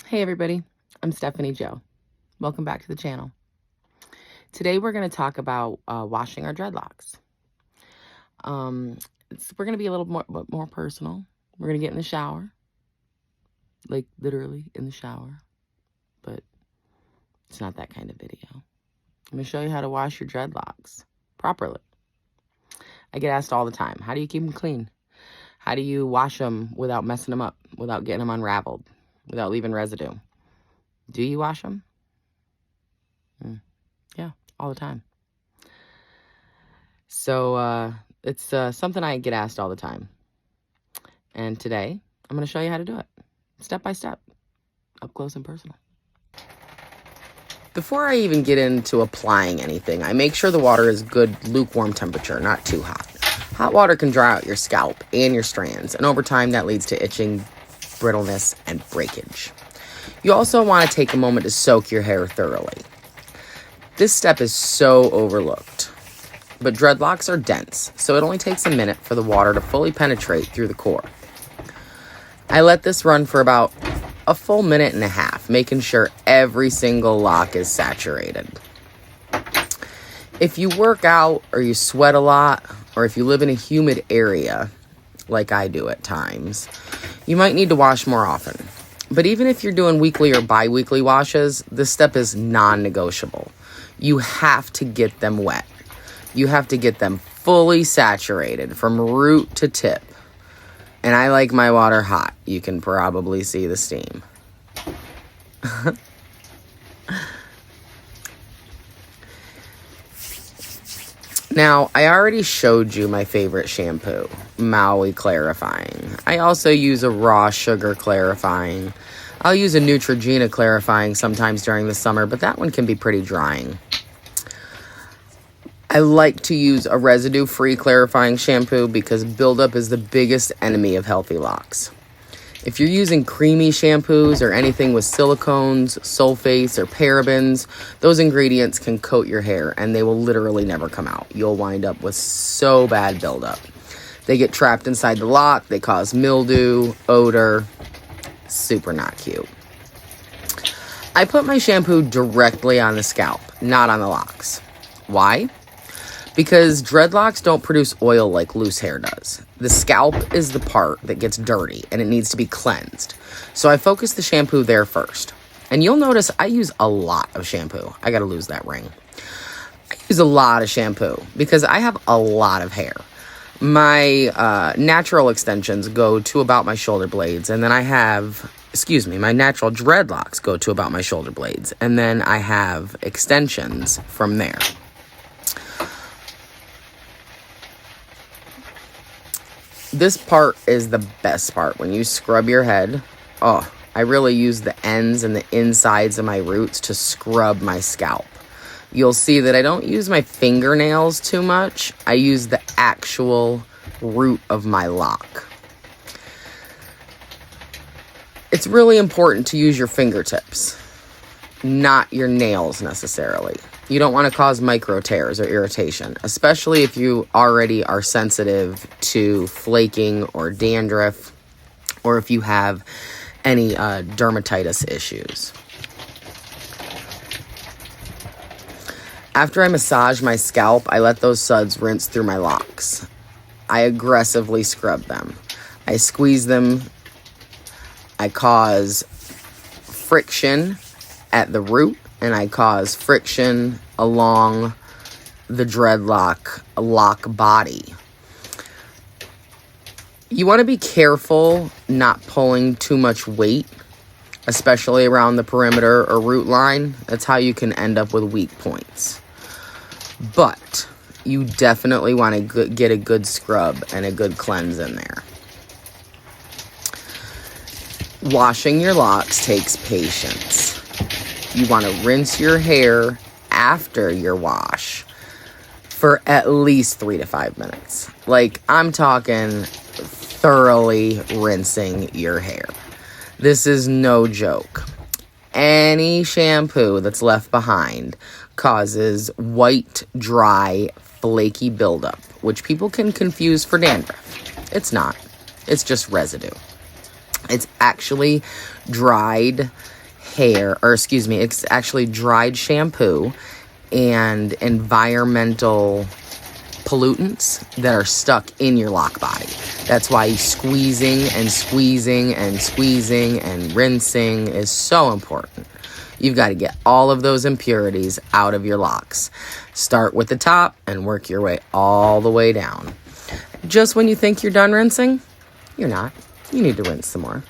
Hey everybody, I'm Stephanie Joe. Welcome back to the channel. Today we're going to talk about washing our dreadlocks. We're going to be a little more personal. We're going to get in the shower, like literally in the shower, but it's not that kind of video. I'm going to show you how to wash your dreadlocks properly. I get asked all the time, how do you keep them clean? How do you wash them without messing them up, without getting them unraveled, without leaving residue? Do you wash them? Yeah, all the time. So it's something I get asked all the time. And today, I'm going to show you how to do it. Step by step. Up close and personal. Before I even get into applying anything, I make sure the water is good lukewarm temperature, not too hot. Hot water can dry out your scalp and your strands, and over time that leads to itching, brittleness, and breakage. You also want to take a moment to soak your hair thoroughly. This step is so overlooked, but dreadlocks are dense, so it only takes a minute for the water to fully penetrate through the core. I let this run for about a full minute and a half, making sure every single lock is saturated. If you work out or you sweat a lot, or if you live in a humid area, like I do at times, you might need to wash more often. But even if you're doing weekly or bi-weekly washes, this step is non-negotiable. You have to get them wet. You have to get them fully saturated from root to tip. And I like my water hot. You can probably see the steam. Now, I already showed you my favorite shampoo, Maui Clarifying. I also use a raw sugar clarifying. I'll use a Neutrogena clarifying sometimes during the summer, but that one can be pretty drying. I like to use a residue-free clarifying shampoo because buildup is the biggest enemy of healthy locks. If you're using creamy shampoos or anything with silicones, sulfates, or parabens, those ingredients can coat your hair and they will literally never come out. You'll wind up with so bad buildup. They get trapped inside the lock, they cause mildew, odor. Super not cute. I put my shampoo directly on the scalp, not on the locks. Why? Because dreadlocks don't produce oil like loose hair does. The scalp is the part that gets dirty and it needs to be cleansed. So I focus the shampoo there first. And you'll notice I use a lot of shampoo. I gotta lose that ring. I use a lot of shampoo because I have a lot of hair. My natural extensions go to about my shoulder blades, and then I have, my natural dreadlocks go to about my shoulder blades, and then I have extensions from there. This part is the best part. When you scrub your head, I really use the ends and the insides of my roots to scrub my scalp. You'll see that I don't use my fingernails too much. I use the actual root of my lock. It's really important to use your fingertips, not your nails necessarily. You don't want to cause micro tears or irritation, especially if you already are sensitive to flaking or dandruff, or if you have any dermatitis issues. After I massage my scalp, I let those suds rinse through my locks. I aggressively scrub them. I squeeze them. I cause friction at the root, and I cause friction along the dreadlock lock body. You want to be careful not pulling too much weight, especially around the perimeter or root line. That's how you can end up with weak points. But you definitely want to get a good scrub and a good cleanse in there. Washing your locks takes patience. You want to rinse your hair after your wash for at least 3 to 5 minutes. Like, I'm talking thoroughly rinsing your hair. This is no joke. Any shampoo that's left behind causes white, dry, flaky buildup, which people can confuse for dandruff. It's not. It's just residue. It's actually dried hair, or excuse me, it's actually dried shampoo and environmental pollutants that are stuck in your lock body. That's why squeezing and squeezing and squeezing and rinsing is so important. You've got to get all of those impurities out of your locks. Start with the top and work your way all the way down. Just when you think you're done rinsing, you're not. You need to rinse some more.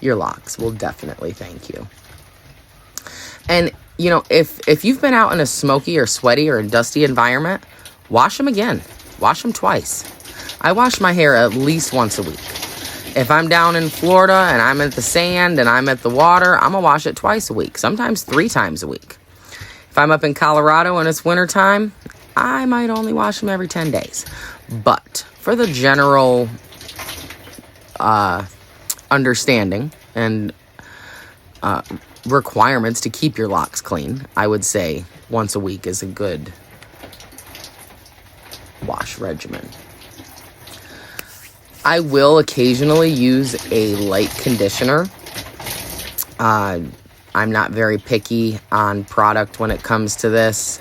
Your locks will definitely thank you. And, you know, if you've been out in a smoky or sweaty or dusty environment, wash them again. Wash them twice. I wash my hair at least once a week. If I'm down in Florida and I'm at the sand and I'm at the water, I'm going to wash it twice a week, sometimes 3 times a week. If I'm up in Colorado and it's wintertime, I might only wash them every 10 days. But for the general understanding and requirements to keep your locks clean, I would say once a week is a good wash regimen. I will occasionally use a light conditioner. I'm not very picky on product when it comes to this.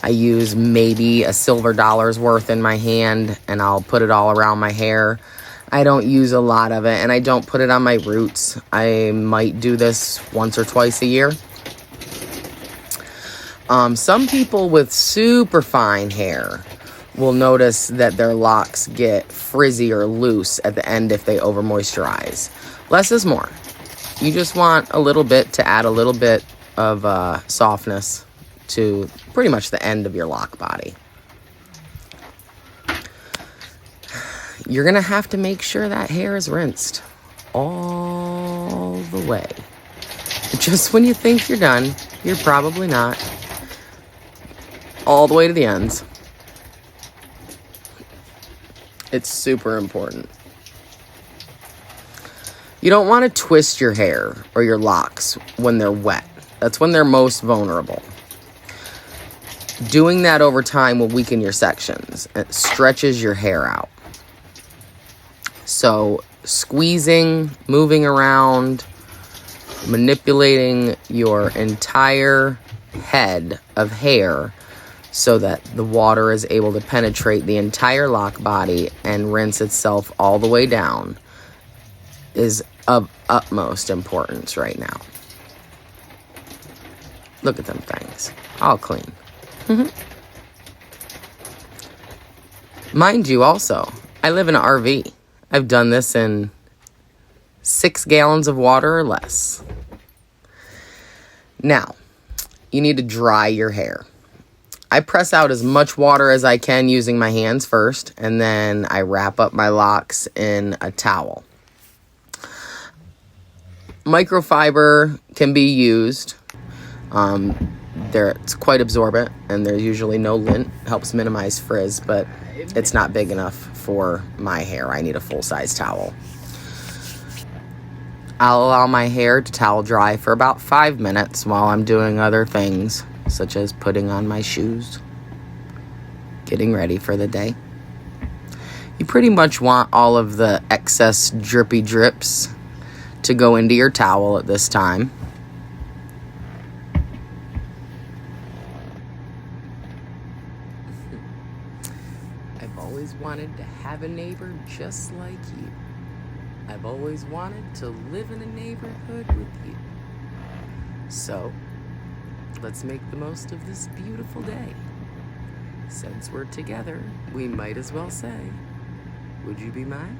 I use maybe a silver dollar's worth in my hand and I'll put it all around my hair. I don't use a lot of it and I don't put it on my roots. I might do this once or twice a year. Some people with super fine hair will notice that their locks get frizzy or loose at the end if they over moisturize. Less is more. You just want a little bit to add a little bit of softness to pretty much the end of your lock body. You're going to have to make sure that hair is rinsed all the way. Just when you think you're done, you're probably not. All the way to the ends. It's super important. You don't want to twist your hair or your locks when they're wet. That's when they're most vulnerable. Doing that over time will weaken your sections. It stretches your hair out. So squeezing, moving around, manipulating your entire head of hair so that the water is able to penetrate the entire lock body and rinse itself all the way down is of utmost importance right now. Look at them things. All clean. Mind you also, I live in an RV. I've done this in 6 gallons of water or less. Now, you need to dry your hair. I press out as much water as I can using my hands first, and then I wrap up my locks in a towel. Microfiber can be used. It's quite absorbent, and there's usually no lint. Helps minimize frizz, but it's not big enough for my hair. I need a full-size towel. I'll allow my hair to towel dry for about 5 minutes while I'm doing other things, such as putting on my shoes, getting ready for the day. You pretty much want all of the excess drippy drips to go into your towel at this time. I've always wanted to have a neighbor just like you. I've always wanted to live in a neighborhood with you. So, let's make the most of this beautiful day. Since we're together, we might as well say, would you be mine?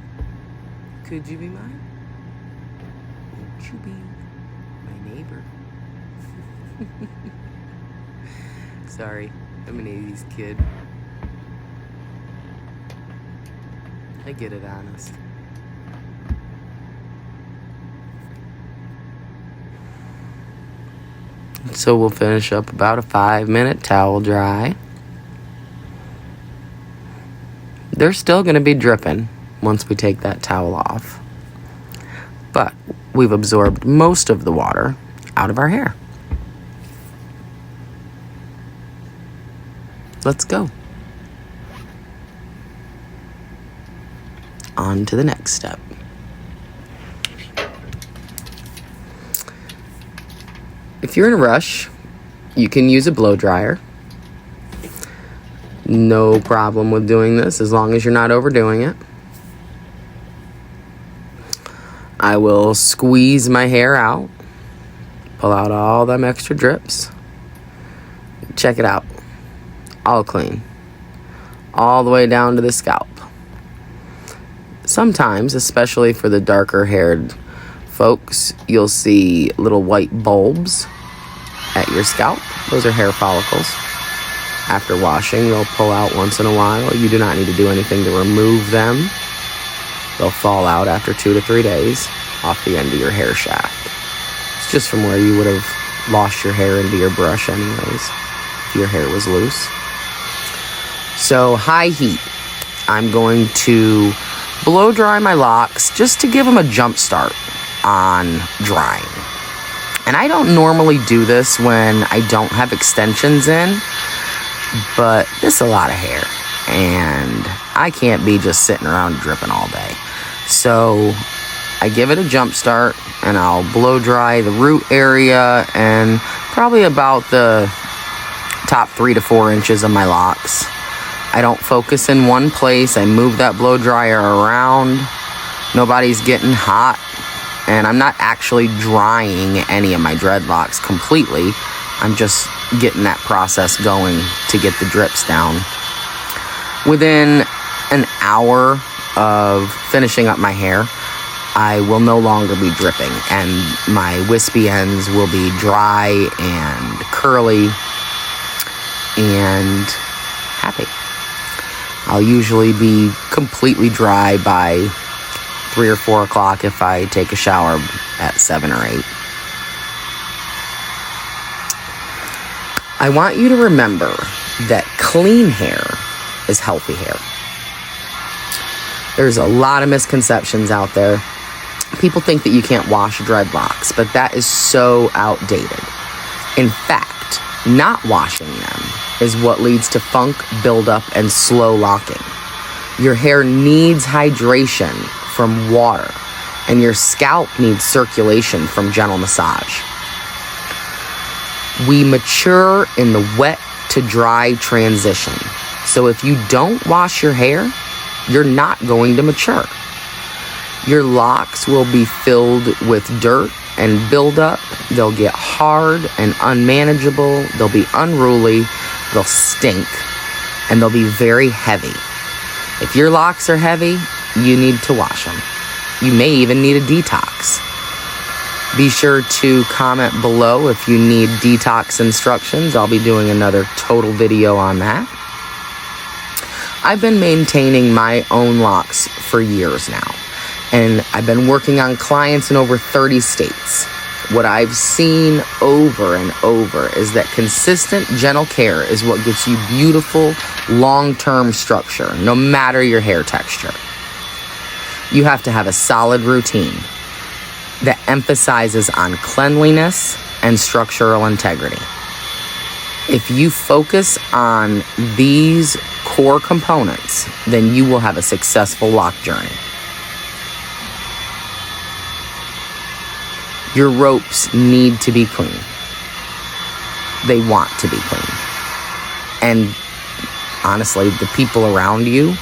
Could you be mine? Won't you be my neighbor? Sorry, I'm an 80s kid. I get it, honest. So we'll finish up about a 5-minute towel dry. They're still going to be dripping once we take that towel off. But we've absorbed most of the water out of our hair. Let's go. On to the next step. If you're in a rush, you can use a blow dryer. No problem with doing this as long as you're not overdoing it. I will squeeze my hair out, pull out all them extra drips. Check it out. All clean. All the way down to the scalp. Sometimes, especially for the darker haired folks, you'll see little white bulbs at your scalp. Those are hair follicles. After washing, they'll pull out once in a while. You do not need to do anything to remove them. They'll fall out after 2 to 3 days off the end of your hair shaft. It's just from where you would have lost your hair into your brush anyways, if your hair was loose. So high heat. I'm going to blow dry my locks just to give them a jump start on drying. And I don't normally do this when I don't have extensions in, but this is a lot of hair and I can't be just sitting around dripping all day. So I give it a jump start and I'll blow dry the root area and probably about the top 3 to 4 inches of my locks. I don't focus in one place. I move that blow dryer around. Nobody's getting hot. And I'm not actually drying any of my dreadlocks completely. I'm just getting that process going to get the drips down. Within an hour of finishing up my hair, I will no longer be dripping and my wispy ends will be dry and curly and happy. I'll usually be completely dry by 3 or 4 o'clock if I take a shower at 7 or 8. I want you to remember that clean hair is healthy hair. There's a lot of misconceptions out there. People think that you can't wash dreadlocks, but that is so outdated. In fact, not washing them is what leads to funk, buildup, and slow locking. Your hair needs hydration from water, and your scalp needs circulation from gentle massage. We mature in the wet to dry transition. So if you don't wash your hair, you're not going to mature. Your locks will be filled with dirt and buildup. They'll get hard and unmanageable. They'll be unruly. They'll stink. And they'll be very heavy. If your locks are heavy, you need to wash them. You may even need a detox. Be sure to comment below if you need detox instructions. I'll be doing another total video on that. I've been maintaining my own locks for years now, and I've been working on clients in over 30 states. What I've seen over and over is that consistent, gentle care is what gets you beautiful, long-term structure, no matter your hair texture. You have to have a solid routine that emphasizes on cleanliness and structural integrity. If you focus on these core components, then you will have a successful lock journey. Your ropes need to be clean. They want to be clean. And honestly, the people around you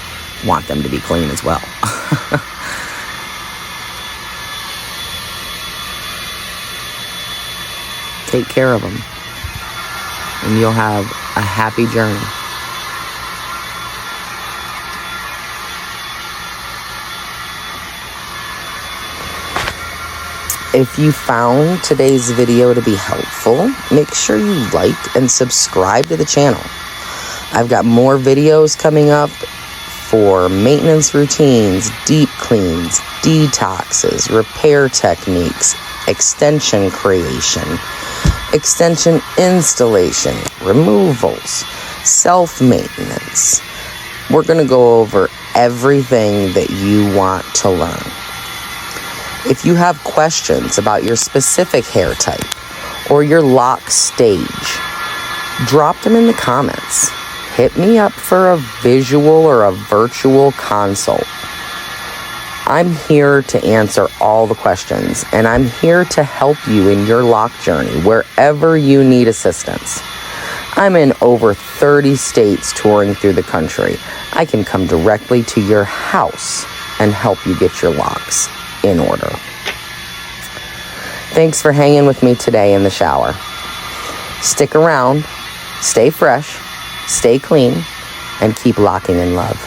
want them to be clean as well. Take care of them, and you'll have a happy journey. If you found today's video to be helpful, make sure you like and subscribe to the channel. I've got more videos coming up for maintenance routines, deep cleans, detoxes, repair techniques, extension creation, extension installation, removals, self-maintenance. We're going to go over everything that you want to learn. If you have questions about your specific hair type or your lock stage, drop them in the comments. Hit me up for a visual or a virtual consult. I'm here to answer all the questions, and I'm here to help you in your lock journey wherever you need assistance. I'm in over 30 states touring through the country. I can come directly to your house and help you get your locks in order. Thanks for hanging with me today in the shower. Stick around, stay fresh, stay clean, and keep locking in love.